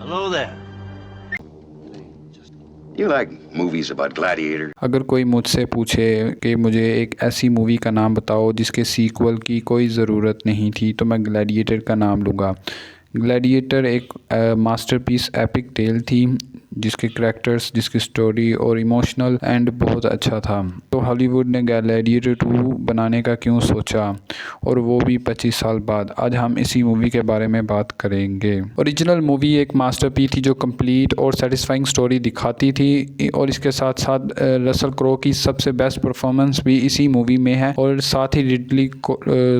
Hello there. You like movies about gladiators? अगर कोई मुझसे पूछे कि मुझे एक ऐसी मूवी का नाम बताओ जिसके सीक्वल की कोई ज़रूरत नहीं थी तो मैं ग्लैडिएटर का नाम लूँगा। ग्लैडिएटर एक मास्टरपीस एपिक टेल थी जिसके करैक्टर्स, जिसकी स्टोरी और इमोशनल एंड बहुत अच्छा था। तो हॉलीवुड ने ग्लैडिएटर 2 बनाने का क्यों सोचा, और वो भी 25 साल बाद। आज हम इसी मूवी के बारे में बात करेंगे। ओरिजिनल मूवी एक मास्टरपीस थी जो कंप्लीट और सेटिस्फाइंग स्टोरी दिखाती थी, और इसके साथ साथ रसल क्रो की सबसे बेस्ट परफॉर्मेंस भी इसी मूवी में है, और साथ ही रिडली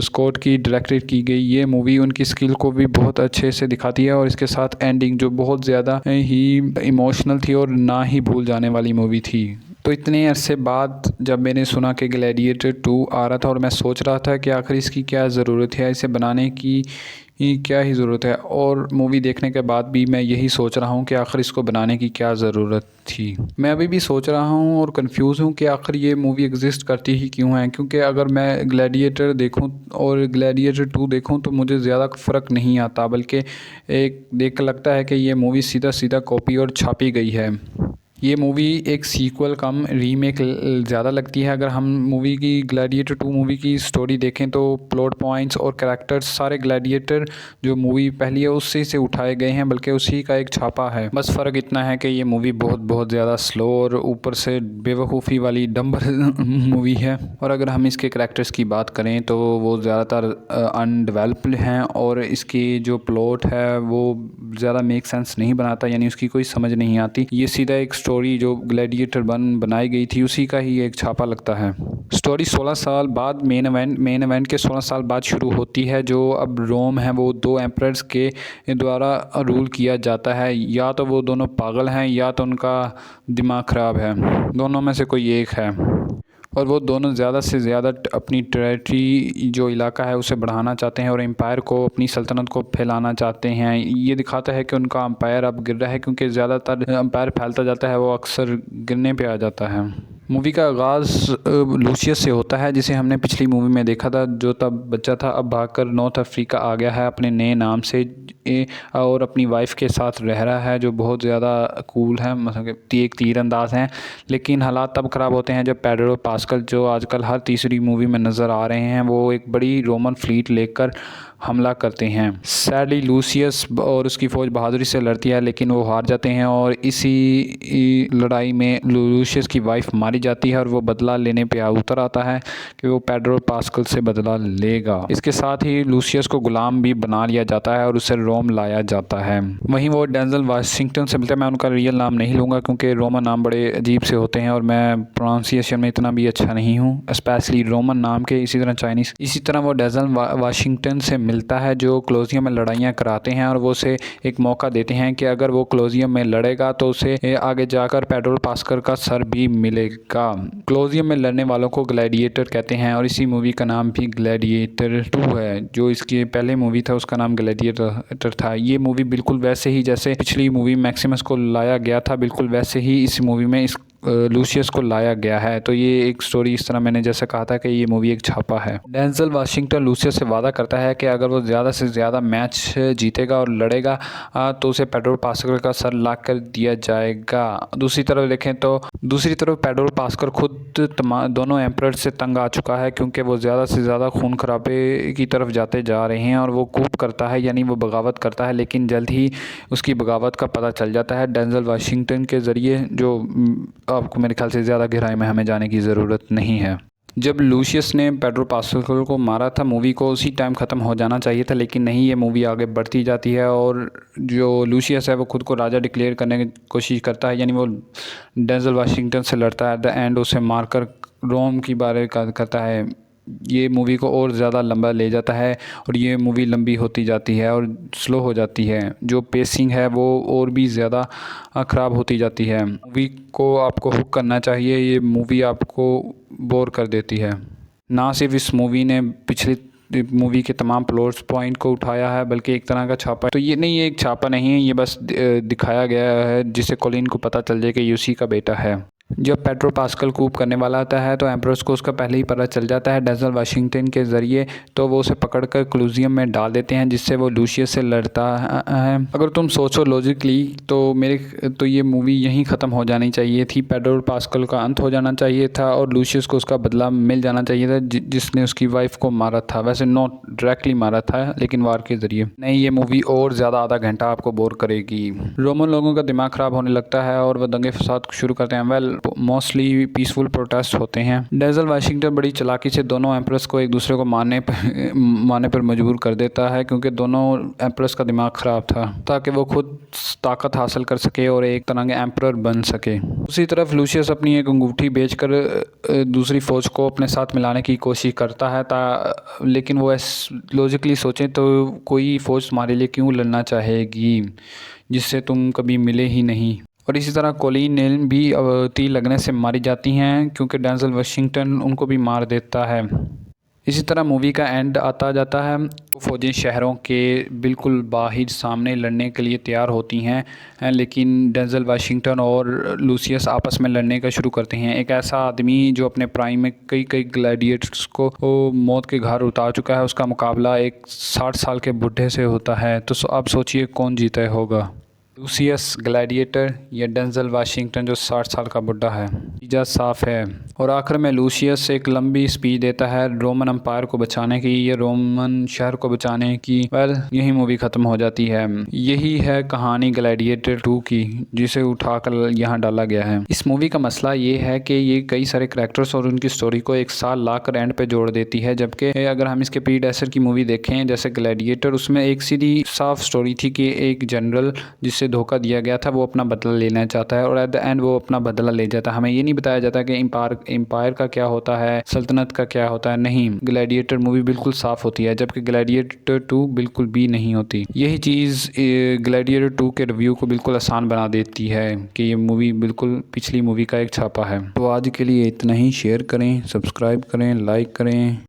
स्कॉट की डायरेक्टेड की गई ये मूवी उनकी स्किल को भी बहुत अच्छे से दिखाती है। और इसके साथ एंडिंग जो बहुत ज़्यादा ही इमोशनल थी और ना ही भूल जाने वाली मूवी थी। तो इतने अरसे बाद जब मैंने सुना कि ग्लैडिएटर 2 आ रहा था और मैं सोच रहा था कि आखिर इसकी क्या ज़रूरत है, इसे बनाने की क्या ही ज़रूरत है, और मूवी देखने के बाद भी मैं यही सोच रहा हूँ कि आखिर इसको बनाने की क्या ज़रूरत थी। मैं अभी भी सोच रहा हूँ और कंफ्यूज हूँ कि आखिर ये मूवी एग्जिस्ट करती ही क्यों है, क्योंकि अगर मैं ग्लैडिएटर देखूँ और ग्लैडिएटर 2 देखूँ तो मुझे ज़्यादा फ़र्क नहीं आता, बल्कि एक देख कर लगता है कि ये मूवी सीधा सीधा कॉपी और छापी गई है। ये मूवी एक सीक्वल कम रीमेक ज़्यादा लगती है। अगर हम मूवी की ग्लैडिएटर 2 मूवी की स्टोरी देखें तो प्लॉट पॉइंट्स और कैरेक्टर्स सारे ग्लैडिएटर जो मूवी पहली है उससे से उठाए गए हैं, बल्कि उसी का एक छापा है। बस फ़र्क इतना है कि ये मूवी बहुत बहुत ज़्यादा स्लो और ऊपर से बेवकूफ़ी वाली डम्बर मूवी है। और अगर हम इसके कैरेक्टर्स की बात करें तो वो ज़्यादातर अनडेवलप्ड हैं, और इसकी जो प्लॉट है वो ज़्यादा मेक सेंस नहीं बनाता, यानी उसकी कोई समझ नहीं आती। ये सीधा एक स्टोरी जो ग्लैडिएटर 1 बनाई गई थी उसी का ही एक छापा लगता है। स्टोरी 16 साल बाद मेन इवेंट के 16 साल बाद शुरू होती है। जो अब रोम है वो 2 एम्परर्स के द्वारा रूल किया जाता है। या तो वो दोनों पागल हैं या तो उनका दिमाग ख़राब है, दोनों में से कोई एक है। और वो दोनों ज़्यादा से ज़्यादा अपनी टेरिटरी जो इलाका है उसे बढ़ाना चाहते हैं और एम्पायर को, अपनी सल्तनत को फैलाना चाहते हैं। ये दिखाता है कि उनका एम्पायर अब गिर रहा है, क्योंकि ज़्यादातर एम्पायर फैलता जाता है वो अक्सर गिरने पे आ जाता है। मूवी का आगाज़ लूसियस से होता है, जिसे हमने पिछली मूवी में देखा था, जो तब बच्चा था अब भागकर नॉर्थ अफ्रीका आ गया है अपने नए नाम से, और अपनी वाइफ के साथ रह रहा है जो बहुत ज़्यादा कूल है, मतलब कि एक तीरंदाज हैं। लेकिन हालात तब ख़राब होते हैं जब पेड्रो पास्कल, जो आजकल हर तीसरी मूवी में नज़र आ रहे हैं, वो एक बड़ी रोमन फ्लीट लेकर हमला करते हैं। सैडली लूसियस और उसकी फ़ौज बहादुरी से लड़ती है, लेकिन वो हार जाते हैं, और इसी लड़ाई में लूसियस की वाइफ मारी जाती है, और वो बदला लेने पे उतर आता है कि वो पेड्रो पास्कल से बदला लेगा। इसके साथ ही लूसियस को गुलाम भी बना लिया जाता है और उसे रोम लाया जाता है। वहीं वो डेंजल वाशिंगटन से मिलते हैं। मैं उनका रियल नाम नहीं लूँगा क्योंकि रोमन नाम बड़े अजीब से होते हैं और मैं प्रोनाउंसिएशन में इतना भी अच्छा नहीं हूँ, स्पेशली रोमन नाम के, इसी तरह चाइनीज़। इसी तरह वो डेंजल वाशिंगटन से मिलता है जो कोलोसियम में लड़ाइयाँ कराते हैं, और वो उसे एक मौका देते हैं कि अगर वो कोलोसियम में लड़ेगा तो उसे आगे जाकर पेड्रो पास्कल का सर भी मिलेगा। कोलोसियम में लड़ने वालों को ग्लैडिएटर कहते हैं, और इसी मूवी का नाम भी ग्लैडिएटर 2 है। जो इसकी पहले मूवी था उसका नाम ग्लैडिएटर था। ये मूवी बिल्कुल वैसे ही जैसे पिछली मूवी मैक्सिमस को लाया गया था, बिल्कुल वैसे ही इस मूवी में इस लूसियस को लाया गया है। तो ये एक स्टोरी इस तरह मैंने जैसे कहा था कि ये मूवी एक छापा है। डेंजल वाशिंगटन लूसियस से वादा करता है कि अगर वो ज़्यादा से ज़्यादा मैच जीतेगा और लड़ेगा तो उसे पेड्रो पास्कल का सर ला कर दिया जाएगा। दूसरी तरफ पेड्रो पास्कल खुद दोनों एम्परर से तंग आ चुका है, क्योंकि वो ज़्यादा से ज़्यादा खून खराबे की तरफ जाते जा रहे हैं, और वो कूप करता है, यानी वो बगावत करता है। लेकिन जल्द ही उसकी बगावत का पता चल जाता है डेंजल वाशिंगटन के ज़रिए, जो आपको मेरे ख्याल से ज़्यादा गहराई में हमें जाने की ज़रूरत नहीं है। जब लूसियस ने पेड्रो पास्कल को मारा था, मूवी को उसी टाइम ख़त्म हो जाना चाहिए था, लेकिन नहीं, ये मूवी आगे बढ़ती जाती है, और जो लूसियस है वो खुद को राजा डिक्लेयर करने की कोशिश करता है, यानी वो डेंजल वाशिंगटन से लड़ता है। द एंड उसे मारकर रोम की बारे करता है। ये मूवी को और ज़्यादा लंबा ले जाता है, और ये मूवी लंबी होती जाती है और स्लो हो जाती है। जो पेसिंग है वो और भी ज़्यादा ख़राब होती जाती है। मूवी को आपको हुक करना चाहिए, ये मूवी आपको बोर कर देती है। ना सिर्फ इस मूवी ने पिछली मूवी के तमाम प्लॉट्स पॉइंट को उठाया है, बल्कि एक तरह का छापा है। तो ये एक छापा नहीं है, ये बस दिखाया गया है जिससे कॉलिन को पता चल जाए कि ये उसी का बेटा है। जब पेड्रो पास्कल कूप करने वाला आता है तो एम्प्रेस को उसका पहले ही पता चल जाता है डेंजल वाशिंगटन के ज़रिए, तो वो उसे पकड़कर कोलोसियम में डाल देते हैं जिससे वो लूसियस से लड़ता है। अगर तुम सोचो लॉजिकली तो ये मूवी यहीं ख़त्म हो जानी चाहिए थी। पेड्रो पास्कल का अंत हो जाना चाहिए था और लूसियस को उसका बदला मिल जाना चाहिए था जिसने उसकी वाइफ को मारा था। वैसे नॉट डायरेक्टली मारा था लेकिन वार के ज़रिए। नहीं, ये मूवी और ज़्यादा आधा घंटा आपको बोर करेगी। रोमन लोगों का दिमाग ख़राब होने लगता है और वह दंगे फसाद शुरू करते हैं। वेल, मोस्टली पीसफुल प्रोटेस्ट होते हैं। डेंजल वाशिंगटन बड़ी चालाकी से दोनों एम्प्रेस को एक दूसरे को मारने पर मजबूर कर देता है क्योंकि दोनों एम्प्रेस का दिमाग ख़राब था ताकि वो खुद ताकत हासिल कर सके और एक तरह के एम्परर बन सके। दूसरी तरफ लूसियस अपनी एक अंगूठी बेचकर दूसरी फ़ौज को अपने साथ मिलाने की कोशिश करता है लेकिन वो लॉजिकली सोचें तो कोई फ़ौज तुम्हारे लिए क्यों लड़ना चाहेगी जिससे तुम कभी मिले ही नहीं। और इसी तरह कोलिन नेल भी तीर लगने से मारी जाती हैं क्योंकि डेंजल वाशिंगटन उनको भी मार देता है। इसी तरह मूवी का एंड आता जाता है। फ़ौजें शहरों के बिल्कुल बाहर सामने लड़ने के लिए तैयार होती हैं लेकिन डेंजल वाशिंगटन और लूसियस आपस में लड़ने का शुरू करते हैं। एक ऐसा आदमी जो अपने प्राइम में कई ग्लैडिएटर्स को मौत के घाट उतार चुका है, उसका मुकाबला एक 60 साल के बुढ़े से होता है। तो आप सोचिए कौन जीता होगा, लूसियस ग्लैडिएटर या डेंजल वाशिंगटन जो 60 साल का बुढ़ा है। नतीजा साफ है। और आखिर में लूसियस एक लंबी स्पीच देता है रोमन एम्पायर को बचाने की या रोमन शहर को बचाने की। वेल, यही मूवी ख़त्म हो जाती है। यही है कहानी ग्लैडिएटर 2 की जिसे उठाकर यहाँ डाला गया है। इस मूवी का मसला ये है कि ये कई सारे करैक्टर्स और उनकी स्टोरी को एक साथ लाकर एंड पे जोड़ देती है, जबकि अगर हम इसके प्रीडेसेसर की मूवी देखें जैसे ग्लैडिएटर, उसमें एक सीधी साफ स्टोरी थी कि एक जनरल जिससे धोखा दिया गया था वो अपना बदला लेना चाहता है और एट द एंड वो अपना बदला ले जाता है। हमें ये नहीं बताया जाता कि एम्पायर का क्या होता है, सल्तनत का क्या होता है। नहीं, ग्लैडिएटर मूवी बिल्कुल साफ होती है जबकि ग्लैडिएटर 2 बिल्कुल भी नहीं होती। यही चीज़ ग्लैडिएटर 2 के रिव्यू को बिल्कुल आसान बना देती है कि ये मूवी बिल्कुल पिछली मूवी का एक छापा है। तो आज के लिए इतना ही। शेयर करें, सब्सक्राइब करें, लाइक करें।